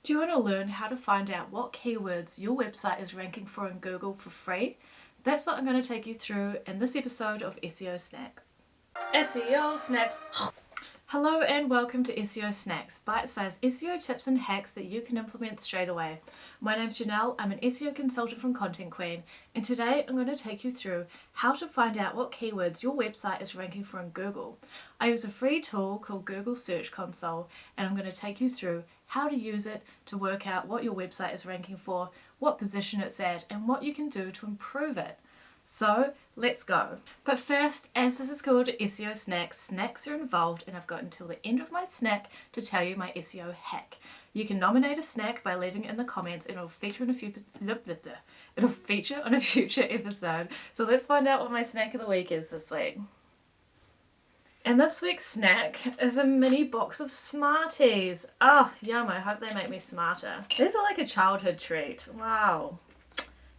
Do you want to learn how to find out what keywords your website is ranking for in Google for free? That's what I'm going to take you through in this episode of SEO Snacks. SEO Snacks. Hello and welcome to SEO Snacks, bite-sized SEO tips and hacks that you can implement straight away. My name's Janelle, I'm an SEO consultant from ContentQueen, and today I'm going to take you through how to find out what keywords your website is ranking for in Google. I use a free tool called Google Search Console, and I'm going to take you through how to use it to work out what your website is ranking for, what position it's at, and what you can do to improve it. So let's go. But first, as this is called SEO Snacks, snacks are involved, and I've got until the end of my snack to tell you my SEO hack. You can nominate a snack by leaving it in the comments, and it'll feature on a future episode. So let's find out what my snack of the week is this week. And this week's snack is a mini box of Smarties. Oh, yum, I hope they make me smarter. These are like a childhood treat. Wow.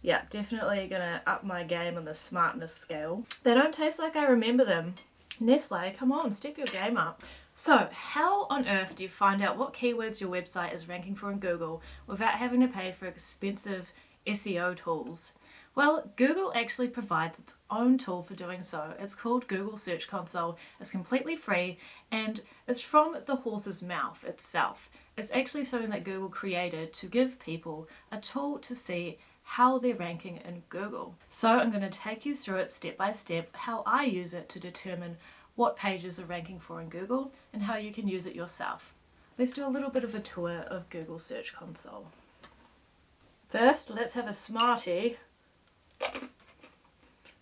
Yeah, definitely gonna up my game on the smartness scale. They don't taste like I remember them. Nestle, come on, step your game up. So, how on earth do you find out what keywords your website is ranking for in Google without having to pay for expensive SEO tools? Well, Google actually provides its own tool for doing so. It's called Google Search Console. It's completely free and it's from the horse's mouth itself. It's actually something that Google created to give people a tool to see how they're ranking in Google. So I'm going to take you through it step by step, how I use it to determine what pages are ranking for in Google and how you can use it yourself. Let's do a little bit of a tour of Google Search Console. First, let's have a Smartie.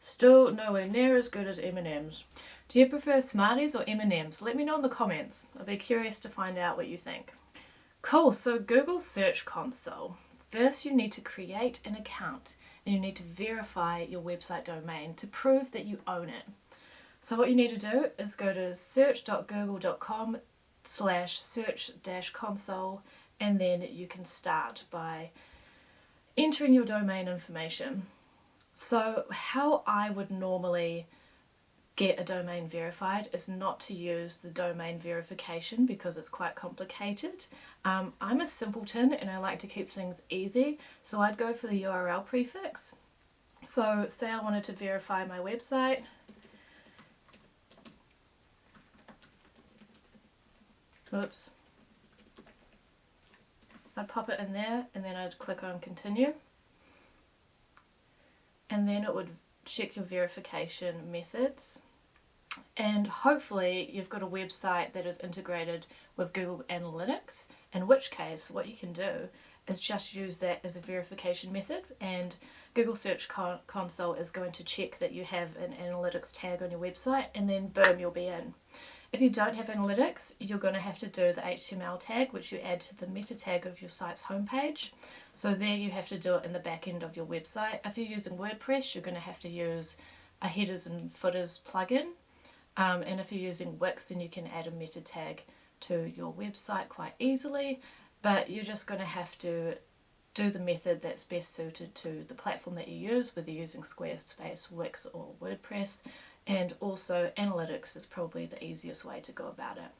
Still nowhere near as good as M&M's. Do you prefer Smarties or M&M's? Let me know in the comments. I'll be curious to find out what you think. Cool, so Google Search Console. First, you need to create an account and you need to verify your website domain to prove that you own it. So what you need to do is go to search.google.com/search-console, and then you can start by entering your domain information. So how I would normally get a domain verified is not to use the domain verification because it's quite complicated. I'm a simpleton and I like to keep things easy, so I'd go for the URL prefix. So say I wanted to verify my website. Oops. I'd pop it in there and then I'd click on continue. And then it would check your verification methods, and hopefully you've got a website that is integrated with Google Analytics, in which case what you can do is just use that as a verification method, and Google Search Console is going to check that you have an analytics tag on your website, and then boom, you'll be in. If you don't have analytics, you're going to have to do the HTML tag, which you add to the meta tag of your site's homepage. So there you have to do it in the back end of your website. If you're using WordPress, you're going to have to use a headers and footers plugin. And if you're using Wix, then you can add a meta tag to your website quite easily. But you're just going to have to do the method that's best suited to the platform that you use, whether you're using Squarespace, Wix, or WordPress. And also analytics is probably the easiest way to go about it.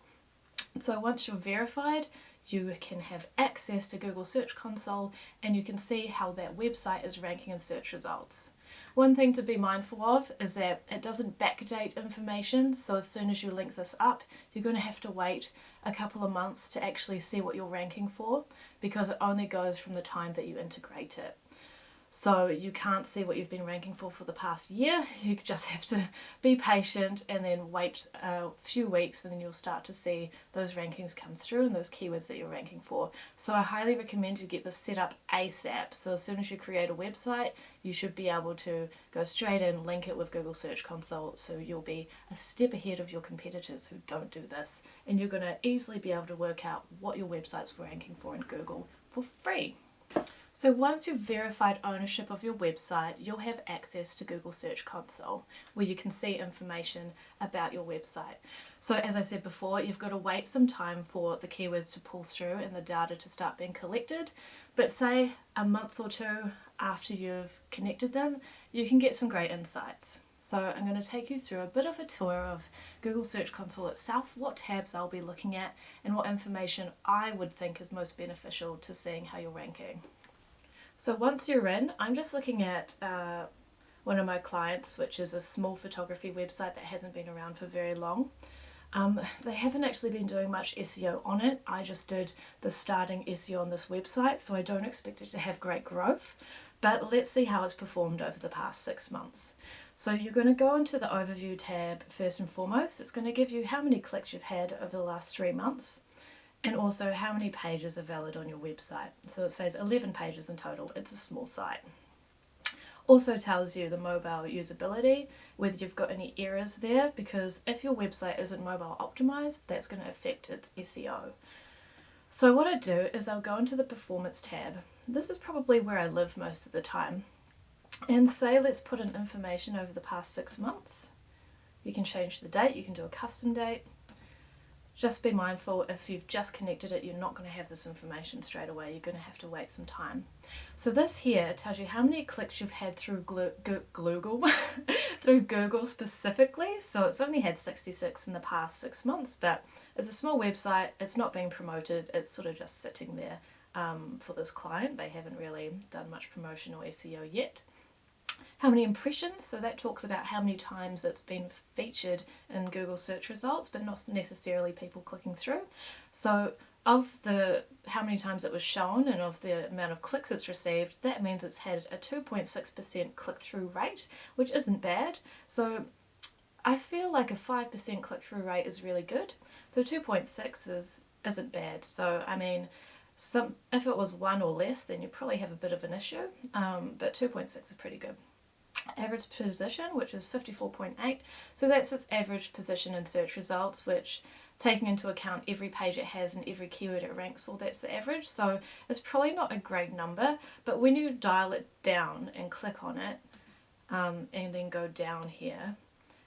So once you're verified, you can have access to Google Search Console and you can see how that website is ranking in search results. One thing to be mindful of is that it doesn't backdate information, so as soon as you link this up, you're going to have to wait a couple of months to actually see what you're ranking for, because it only goes from the time that you integrate it. So you can't see what you've been ranking for the past year. You just have to be patient and then wait a few weeks, and then you'll start to see those rankings come through and those keywords that you're ranking for. So I highly recommend you get this set up ASAP. So as soon as you create a website, you should be able to go straight in, link it with Google Search Console, so you'll be a step ahead of your competitors who don't do this. And you're going to easily be able to work out what your website's ranking for in Google for free. So once you've verified ownership of your website, you'll have access to Google Search Console, where you can see information about your website. So as I said before, you've got to wait some time for the keywords to pull through and the data to start being collected. But say a month or two after you've connected them, you can get some great insights. So I'm going to take you through a bit of a tour of Google Search Console itself, what tabs I'll be looking at, and what information I would think is most beneficial to seeing how you're ranking. So once you're in, I'm just looking at one of my clients, which is a small photography website that hasn't been around for very long. They haven't actually been doing much SEO on it. I just did the starting SEO on this website, so I don't expect it to have great growth. But let's see how it's performed over the past 6 months. So you're going to go into the overview tab first and foremost. It's going to give you how many clicks you've had over the last 3 months and also how many pages are valid on your website. So it says 11 pages in total. It's a small site. Also tells you the mobile usability, whether you've got any errors there, because if your website isn't mobile optimized, that's going to affect its SEO. So what I do is I'll go into the performance tab. This is probably where I live most of the time. And say let's put in information over the past 6 months. You can change the date, you can do a custom date. Just be mindful, if you've just connected it, you're not going to have this information straight away. You're going to have to wait some time. So this here tells you how many clicks you've had through Google, through Google specifically. So it's only had 66 in the past 6 months, but it's a small website. It's not being promoted. It's sort of just sitting there for this client. They haven't really done much promotion or SEO yet. How many impressions, so that talks about how many times it's been featured in Google search results, but not necessarily people clicking through. So of the how many times it was shown and of the amount of clicks it's received, that means it's had a 2.6% click-through rate, which isn't bad. So I feel like a 5% click-through rate is really good. So 2.6 isn't bad. So I mean, if it was 1 or less, then you probably have a bit of an issue, but 2.6 is pretty good. Average position, which is 54.8, so that's its average position in search results, which, taking into account every page it has and every keyword it ranks for, that's the average. So it's probably not a great number, but when you dial it down and click on it and then go down here,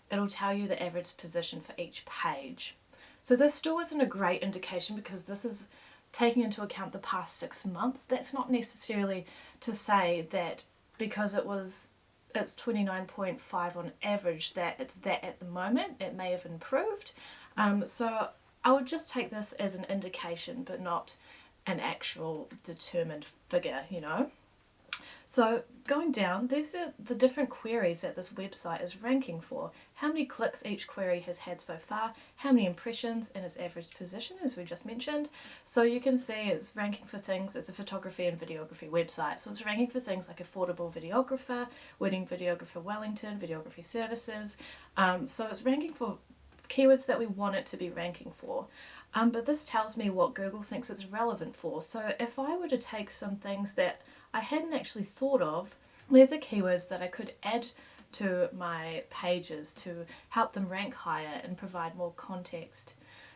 it'll tell you the average position for each page. So this still isn't a great indication, because this is taking into account the past 6 months. That's not necessarily to say that because it's 29.5 on average that it's that at the moment. It may have improved. So I would just take this as an indication, but not an actual determined figure, you know. So going down, these are the different queries that this website is ranking for. How many clicks each query has had so far, how many impressions, and its average position, as we just mentioned. So you can see it's ranking for things, it's a photography and videography website. So it's ranking for things like affordable videographer, wedding videographer Wellington, videography services. So it's ranking for keywords that we want it to be ranking for. But this tells me what Google thinks it's relevant for. So if I were to take some things that I hadn't actually thought of, these are keywords that I could add to my pages to help them rank higher and provide more context.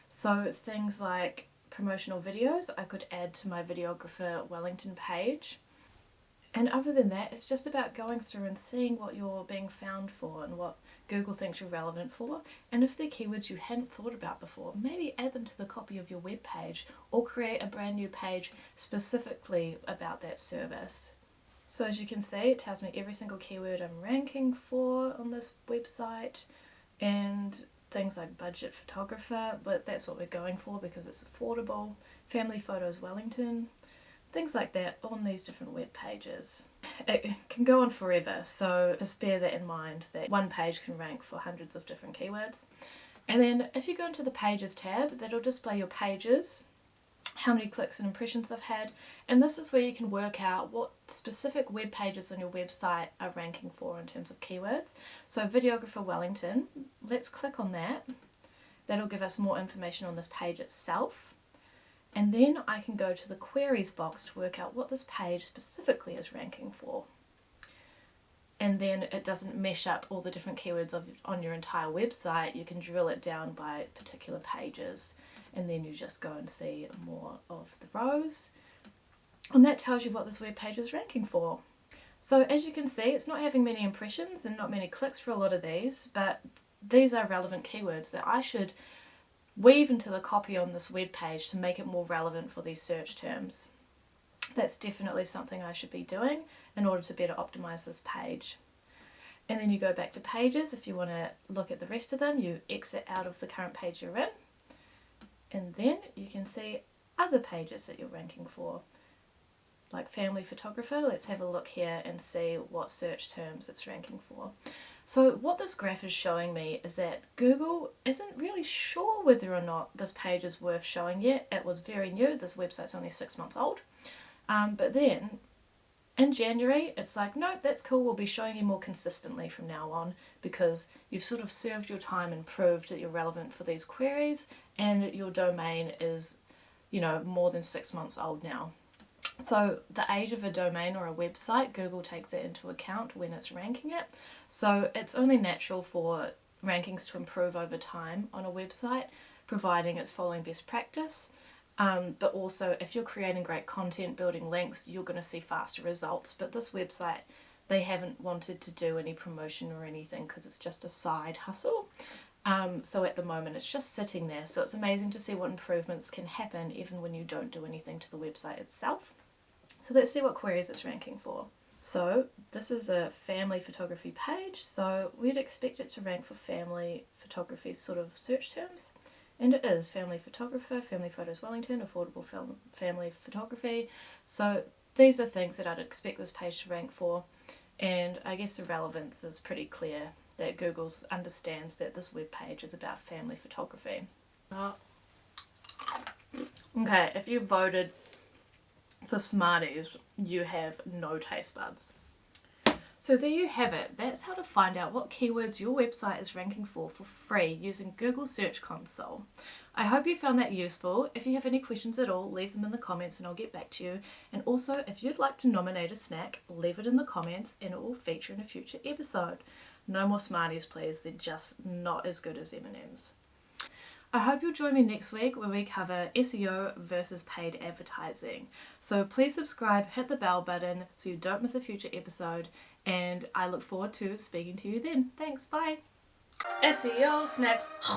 So things like promotional videos, I could add to my videographer Wellington page. And other than that, it's just about going through and seeing what you're being found for and what Google thinks you're relevant for. And if they're keywords you hadn't thought about before, maybe add them to the copy of your web page or create a brand new page specifically about that service. So as you can see, it tells me every single keyword I'm ranking for on this website, and things like budget photographer, but that's what we're going for because it's affordable, family photos Wellington, things like that on these different web pages. It can go on forever, so just bear that in mind, that one page can rank for hundreds of different keywords. And then if you go into the Pages tab, that'll display your pages, how many clicks and impressions they've had, and this is where you can work out what specific web pages on your website are ranking for in terms of keywords. So videographer Wellington, let's click on that. That'll give us more information on this page itself. And then I can go to the queries box to work out what this page specifically is ranking for. And then it doesn't mesh up all the different keywords on your entire website. You can drill it down by particular pages, and then you just go and see more of the rows. And that tells you what this web page is ranking for. So as you can see, it's not having many impressions and not many clicks for a lot of these, but these are relevant keywords that I should weave into the copy on this web page to make it more relevant for these search terms. That's definitely something I should be doing in order to better optimize this page. And then you go back to pages. If you want to look at the rest of them, you exit out of the current page you're in. And then you can see other pages that you're ranking for. Like family photographer, let's have a look here and see what search terms it's ranking for. So what this graph is showing me is that Google isn't really sure whether or not this page is worth showing yet. It was very new, this website's only 6 months old. But then in January, it's like, nope, that's cool, we'll be showing you more consistently from now on because you've sort of served your time and proved that you're relevant for these queries and your domain is, you know, more than 6 months old now. So the age of a domain or a website, Google takes that into account when it's ranking it. So it's only natural for rankings to improve over time on a website, providing it's following best practice. But also if you're creating great content, building links, you're going to see faster results. But this website, they haven't wanted to do any promotion or anything because it's just a side hustle. So at the moment it's just sitting there. So it's amazing to see what improvements can happen even when you don't do anything to the website itself. So let's see what queries it's ranking for. So this is a family photography page, so we'd expect it to rank for family photography sort of search terms. And it is family photographer, family photos Wellington, affordable family photography. So these are things that I'd expect this page to rank for. And I guess the relevance is pretty clear that Google understands that this web page is about family photography. Okay, if you voted for Smarties, you have no taste buds. So there you have it. That's how to find out what keywords your website is ranking for free using Google Search Console. I hope you found that useful. If you have any questions at all, leave them in the comments and I'll get back to you. And also, if you'd like to nominate a snack, leave it in the comments and it will feature in a future episode. No more Smarties, please. They're just not as good as M&Ms. I hope you'll join me next week where we cover SEO versus paid advertising. So please subscribe, hit the bell button so you don't miss a future episode, and I look forward to speaking to you then. Thanks, bye! SEO snacks.